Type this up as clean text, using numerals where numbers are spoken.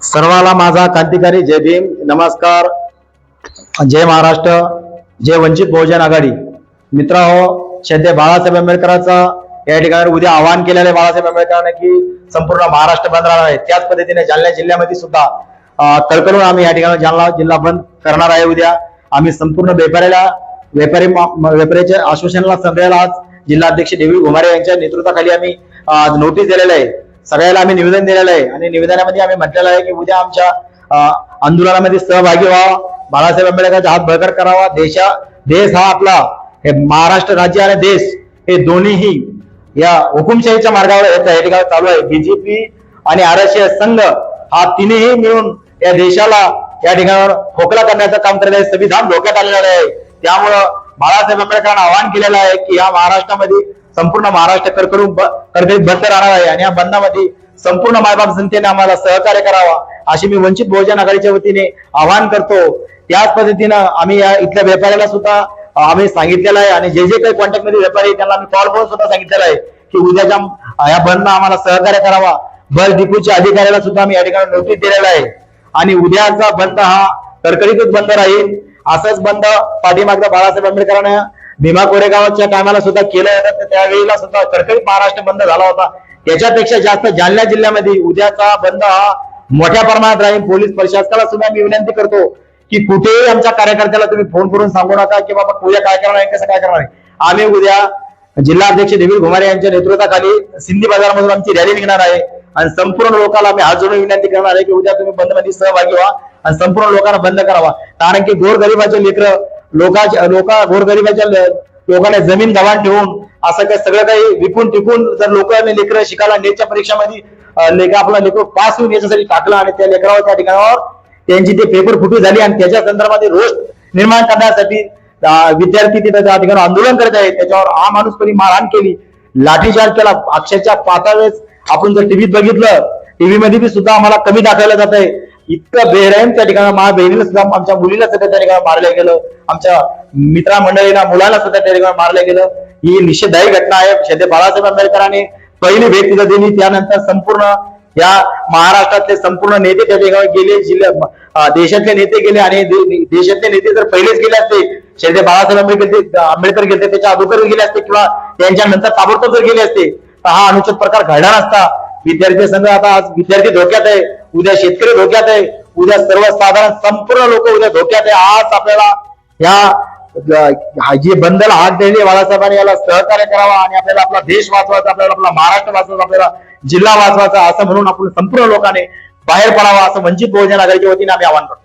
सर्वाला माझा क्रांतिकारी जय भीम, नमस्कार, जय महाराष्ट्र, जय वंचित बहुजन आघाडी. मित्रांनो, श्रद्धेय बाळासाहेब आंबेडकरांचा या ठिकाणी उद्या आवाहन केलेलं आहे बाळासाहेब आंबेडकरांनी की संपूर्ण महाराष्ट्र बंद राहणार आहे. त्याच पद्धतीने जालना जिल्ह्यामध्ये सुद्धा कळकळून आम्ही या ठिकाणी जालना जिल्हा बंद करणार आहे. उद्या आम्ही संपूर्ण व्यापाऱ्याच्या आश्वासनाला सगळ्याला आज जिल्हाध्यक्ष देवी घुमारे यांच्या नेतृत्वाखाली आम्ही नोटीस दिलेलं आहे. सगळ्याला आम्ही निवेदन दिलेलं आहे आणि निवेदनामध्ये आम्ही म्हटलेलं आहे की उद्या आमच्या आंदोलनामध्ये सहभागी व्हावा, बाळासाहेब आंबेडकरांचा हात बळकट करावा. देश हा आपला, हे महाराष्ट्र राज्य आणि देश हे दोन्हीही या हुकुमशाहीच्या मार्गावर या ठिकाणी चालू आहे. बीजेपी आणि आरक्षण संघ हा तिन्ही मिळून या देशाला या ठिकाणावर खोकला करण्याचं काम करत आहे. संविधान धोक्यात आलेलं आहे. त्यामुळं बाळासाहेब आंबेडकरांना आवाहन केलेलं आहे की या महाराष्ट्रामध्ये संपूर्ण महाराष्ट्र कडकडीत बंद राहणार आहे आणि या बंदामध्ये संपूर्ण मायबाप जनतेने आम्हाला सहकार्य करावा अशी मी वंचित बहुजन आघाडीच्या वतीने आवाहन करतो. त्याच पद्धतीनं आम्ही या इथल्या व्यापाऱ्याला सुद्धा आम्ही सांगितलेलं आहे आणि जे काही कॉन्टॅक्ट मध्ये व्यापारी त्यांना आम्ही कॉल करून सुद्धा सांगितलेलं आहे की उद्याच्या या बंद आम्हाला सहकार्य करावा. बस डिपोच्या अधिकाऱ्याला सुद्धा आम्ही या ठिकाणी नोटीस दिलेला आहे आणि उद्याचा बंद हा कडकडीतच बंद राहील. असंच बंद पाठीमागचा बाळासाहेब आंबेडकरांना भीमा कोरेगावच्या टायमाला सुद्धा केलं होतं, त्यावेळेला सुद्धा कडकडीत महाराष्ट्र बंद झाला होता. त्याच्यापेक्षा जास्त जालना जिल्ह्यामध्ये उद्याचा बंद हा मोठ्या प्रमाणात राहील. पोलीस प्रशासनाला सुद्धा मी विनंती करतो की कुठेही आमच्या कार्यकर्त्याला तुम्ही फोन करून सांगू नका की बाबा उद्या काय करणार आहे, कसं काय करणार आहे. आम्ही उद्या जिल्हाध्यक्ष देवी घुमारे यांच्या नेतृत्वाखाली सिंधी बाजारमधून आमची रॅली निघणार आहे आणि संपूर्ण लोकांना आम्ही हात जोडून विनंती करणार आहे की उद्या तुम्ही बंद मध्ये सहभागी व्हा आणि संपूर्ण लोकांना बंद करावा. कारण की गोरगरिबाचे लेकरं गोरगरिबाच्या लोकांना जमीन गव्हाण ठेवून असं काही सगळं काही विकून टिकून जर लोकांनी लेकरं शिकायला नेटच्या परीक्षामध्ये आपला लेकर पास होऊन याच्यासाठी टाकलं आणि त्या लेकरावर त्या ठिकाणावर त्यांची ते पेपर फुटी झाली आणि त्याच्या संदर्भात रोष निर्माण करण्यासाठी विद्यार्थी तिथे त्या ठिकाणी आंदोलन करत आहेत. त्याच्यावर हा माणूस कोणी मारहाण केली, लाठीचार्ज केला. अक्षरशः 5 वेळेस आपण जर टीव्हीत बघितलं, टीव्ही मध्ये सुद्धा आम्हाला कमी दाखवलं जात आहे. इतकं बेरहम त्या ठिकाणी माझ्या बहिणीला सुद्धा, आमच्या मुलीला सुद्धा त्या ठिकाणी मारलं गेलं, आमच्या मित्रमंडळीला मुलाला सुद्धा त्या ठिकाणी मारलं गेलं. ही निषेधाई घटना आहे. श्रद्धेय बाळासाहेब आंबेडकरांनी पहिली भेट तिथं दिली. त्यानंतर संपूर्ण या महाराष्ट्रातले संपूर्ण नेते त्या ठिकाणी गेले, देशातले नेते गेले आणि देशातले नेते जर पहिलेच गेले असते, श्रद्धेय बाळासाहेब आंबेडकर गेले त्याच्या अगोदर गेले असते किंवा त्यांच्या नंतर ताबडतोब जर गेले असते तर हा अनुचित प्रकार घडला नसता. विद्यार्थी संघ आता आज विद्यार्थी धोक्यात आहे, उद्या शेतकरी धोक्यात आहे, उद्या सर्वसाधारण संपूर्ण लोक उद्या धोक्यात आहे. आज आपल्याला या जे बंदला हात दिले बाळासाहेबांनी याला सहकार्य करावा आणि आपल्याला आपला देश वाचवायचा, आपल्याला आपला महाराष्ट्र वाचवायचा, आपल्याला जिल्हा वाचवायचा असं म्हणून आपण संपूर्ण लोकांनी बाहेर पडावा असं वंचित बहुजन आघाडीच्या वतीने आम्ही आवाहन करतो.